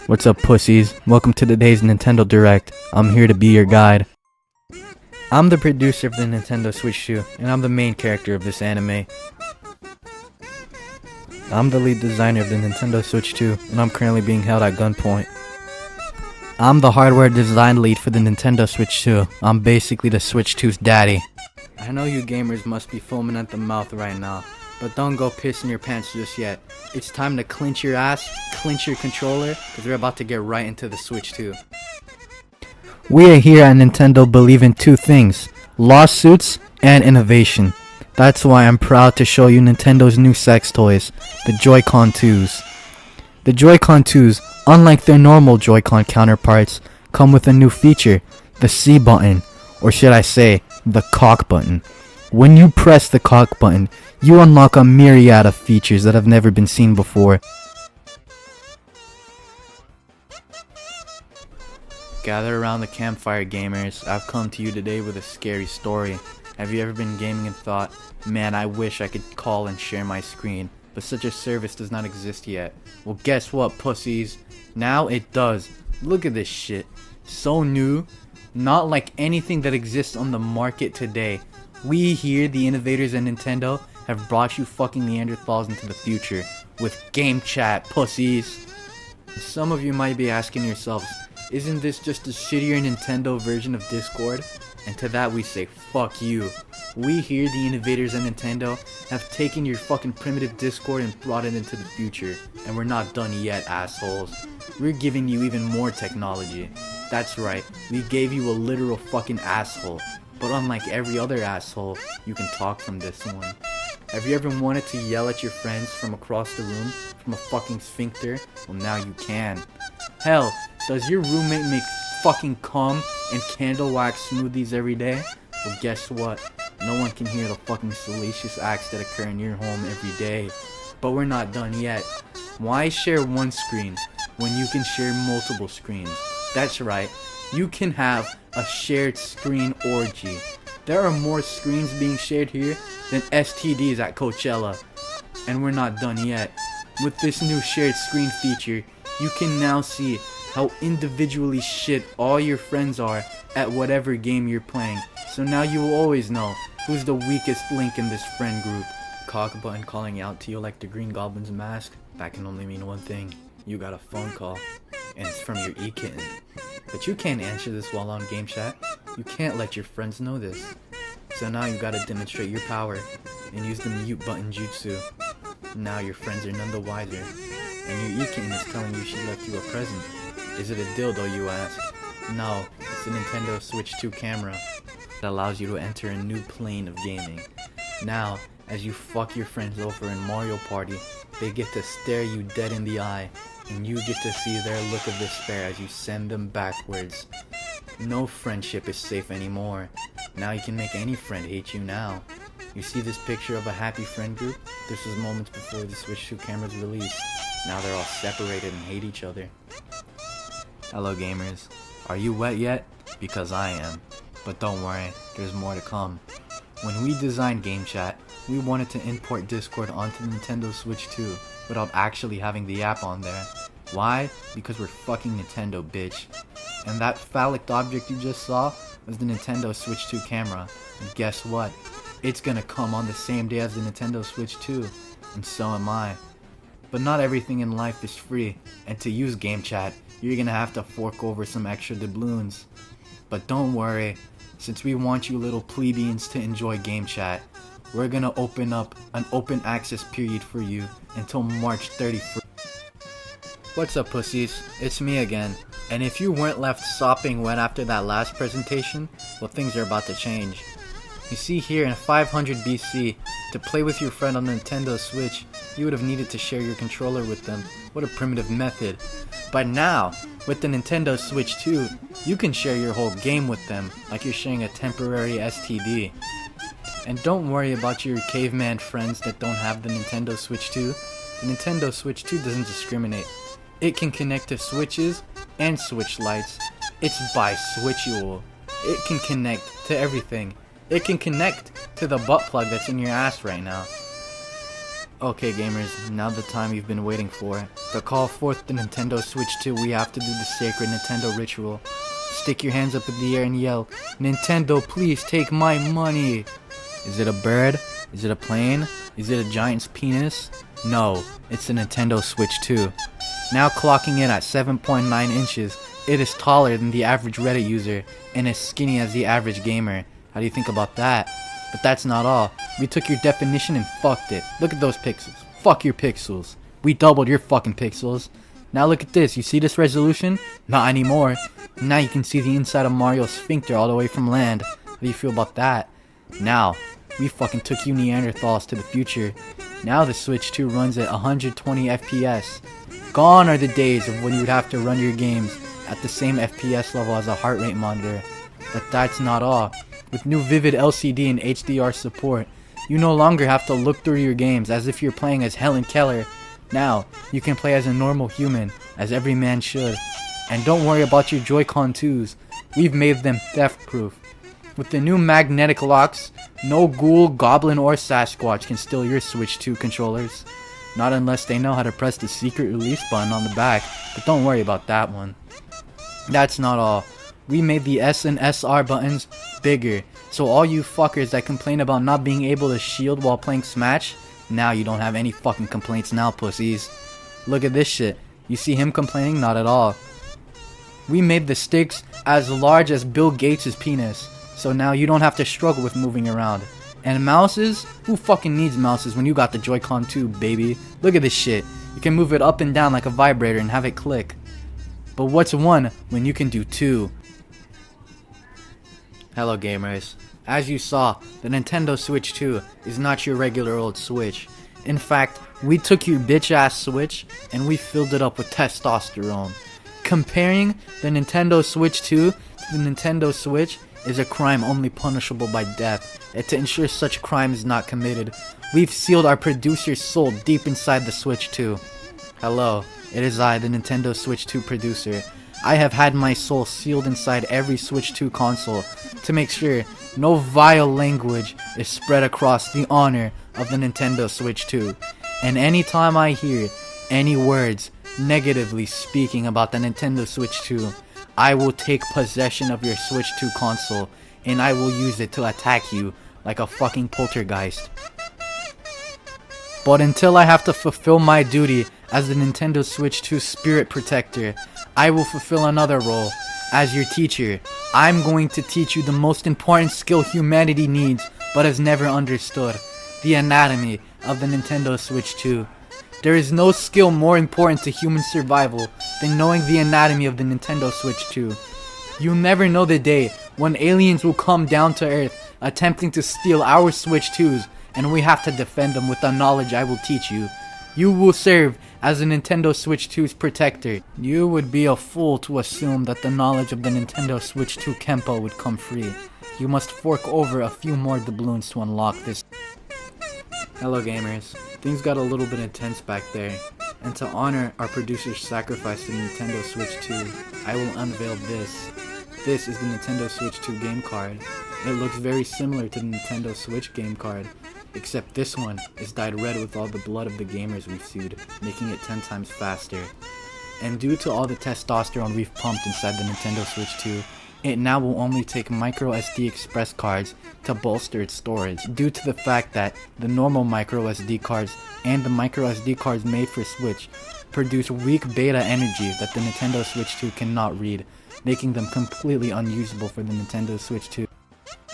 What's up, pussies? Welcome to today's Nintendo Direct. I'm here to be your guide. I'm the producer of the Nintendo Switch 2, and I'm the main character of this anime. I'm the lead designer of the Nintendo Switch 2, and I'm currently being held at gunpoint. I'm the hardware design lead for the Nintendo Switch 2. I'm basically the Switch 2's daddy. I know you gamers must be foaming at the mouth right now, but don't go pissing your pants just yet. It's time to clench your ass, clench your controller, because we're about to get right into the Switch 2. We are here at Nintendo believe in two things: lawsuits and innovation. That's why I'm proud to show you Nintendo's new sex toys, the Joy-Con 2s. The Joy-Con 2s, unlike their normal Joy-Con counterparts, come with a new feature, the C button, or should I say, the cock button. When you press the cock button, you unlock a myriad of features that have never been seen before. Gather around the campfire, gamers. I've come to you today with a scary story. Have you ever been gaming and thought, man, I wish I could call and share my screen, but such a service does not exist yet? Well, guess what, pussies? Now it does. Look at this shit. So new, not like anything that exists on the market today. We here, the innovators at Nintendo, have brought you fucking Neanderthals into the future with game chat, pussies. Some of you might be asking yourselves, isn't this just a shittier Nintendo version of Discord? And to that we say, fuck you. We here, the innovators at Nintendo, have taken your fucking primitive Discord and brought it into the future. And we're not done yet, assholes. We're giving you even more technology. That's right, we gave you a literal fucking asshole. But unlike every other asshole, you can talk from this one. Have you ever wanted to yell at your friends from across the room, from a fucking sphincter? Well, now you can. Hell, does your roommate make fucking cum and candle wax smoothies every day? Well, guess what? No one can hear the fucking salacious acts that occur in your home every day. But we're not done yet. Why share one screen when you can share multiple screens? That's right, you can have a shared screen orgy. There are more screens being shared here than STDs at Coachella. And we're not done yet. With this new shared screen feature, you can now see how individually shit all your friends are at whatever game you're playing. So now you will always know who's the weakest link in this friend group. Cock button calling out to you like the Green Goblin's mask, that can only mean one thing. You got a phone call, and it's from your e-kitten. But you can't answer this while on game chat. You can't let your friends know this. So now you gotta demonstrate your power and use the mute button jutsu. Now your friends are none the wiser, and your e-kitten is telling you she left you a present. Is it a dildo, you ask? No, it's a Nintendo Switch 2 camera that allows you to enter a new plane of gaming. Now, as you fuck your friends over in Mario Party, they get to stare you dead in the eye, and you get to see their look of despair as you send them backwards. No friendship is safe anymore. Now you can make any friend hate you now. You see this picture of a happy friend group? This was moments before the Switch 2 camera's release. Now they're all separated and hate each other. Hello gamers. Are you wet yet? Because I am. But don't worry, there's more to come. When we designed Game Chat, we wanted to import Discord onto the Nintendo Switch 2 without actually having the app on there. Why? Because we're fucking Nintendo, bitch. And that phallic object you just saw was the Nintendo Switch 2 camera. And guess what? It's gonna come on the same day as the Nintendo Switch 2. And so am I. But not everything in life is free, and to use Game Chat, you're gonna have to fork over some extra doubloons. But don't worry, since we want you little plebeians to enjoy Game Chat, we're gonna open up an open access period for you until March 31st. What's up, pussies? It's me again. And if you weren't left sopping wet after that last presentation, well, things are about to change. You see, here in 500 BC, to play with your friend on the Nintendo Switch, you would have needed to share your controller with them. What a primitive method. But now, with the Nintendo Switch 2, you can share your whole game with them, like you're sharing a temporary STD. And don't worry about your caveman friends that don't have the Nintendo Switch 2. The Nintendo Switch 2 doesn't discriminate. It can connect to switches and switch lights. It's bi-switchual. It can connect to everything. It can connect to the butt plug that's in your ass right now. Okay gamers, now the time you've been waiting for. To call forth the Nintendo Switch 2, we have to do the sacred Nintendo ritual. Stick your hands up in the air and yell, "Nintendo, please take my money!" Is it a bird? Is it a plane? Is it a giant's penis? No, it's the Nintendo Switch 2. Now clocking in at 7.9 inches, it is taller than the average Reddit user and as skinny as the average gamer. How do you think about that? But that's not all. We took your definition and fucked it. Look at those pixels. Fuck your pixels. We doubled your fucking pixels. Now look at this. You see this resolution? Not anymore. Now you can see the inside of Mario's sphincter all the way from land. How do you feel about that? Now, we fucking took you Neanderthals to the future. Now the Switch 2 runs at 120 FPS. Gone are the days of when you would have to run your games at the same FPS level as a heart rate monitor. But that's not all. With new Vivid LCD and HDR support, you no longer have to look through your games as if you're playing as Helen Keller. Now, you can play as a normal human, as every man should. And don't worry about your Joy-Con 2s, we've made them theft-proof. With the new magnetic locks, no ghoul, goblin, or Sasquatch can steal your Switch 2 controllers. Not unless they know how to press the secret release button on the back, but don't worry about that one. That's not all. We made the S and SR buttons bigger, so all you fuckers that complain about not being able to shield while playing Smash, now you don't have any fucking complaints now, pussies. Look at this shit. You see him complaining? Not at all. We made the sticks as large as Bill Gates' penis, so now you don't have to struggle with moving around. And mouses? Who fucking needs mouses when you got the Joy-Con 2, baby? Look at this shit. You can move it up and down like a vibrator and have it click. But what's one when you can do two? Hello gamers. As you saw, the Nintendo Switch 2 is not your regular old Switch. In fact, we took your bitch ass Switch and we filled it up with testosterone. Comparing the Nintendo Switch 2 to the Nintendo Switch is a crime only punishable by death, and to ensure such crime is not committed, we've sealed our producer's soul deep inside the Switch 2. Hello, it is I, the Nintendo Switch 2 producer. I have had my soul sealed inside every Switch 2 console to make sure no vile language is spread across the honor of the Nintendo Switch 2. And anytime I hear any words negatively speaking about the Nintendo Switch 2, I will take possession of your Switch 2 console and I will use it to attack you like a fucking poltergeist. But until I have to fulfill my duty as the Nintendo Switch 2 spirit protector, I will fulfill another role. As your teacher, I'm going to teach you the most important skill humanity needs but has never understood: the anatomy of the Nintendo Switch 2. There is no skill more important to human survival than knowing the anatomy of the Nintendo Switch 2. You'll never know the day when aliens will come down to Earth attempting to steal our Switch 2s and we have to defend them with the knowledge I will teach you. You will serve as the Nintendo Switch 2's protector. You would be a fool to assume that the knowledge of the Nintendo Switch 2 Kempo would come free. You must fork over a few more doubloons to unlock this. Hello gamers. Things got a little bit intense back there, and to honor our producer's sacrifice to the Nintendo Switch 2, I will unveil this. This is the Nintendo Switch 2 game card. It looks very similar to the Nintendo Switch game card, except this one is dyed red with all the blood of the gamers we've sued, making it 10 times faster. And due to all the testosterone we've pumped inside the Nintendo Switch 2, it now will only take micro SD express cards to bolster its storage, due to the fact that the normal micro SD cards and the micro SD cards made for Switch produce weak beta energy that the Nintendo Switch 2 cannot read, making them completely unusable for the Nintendo Switch 2.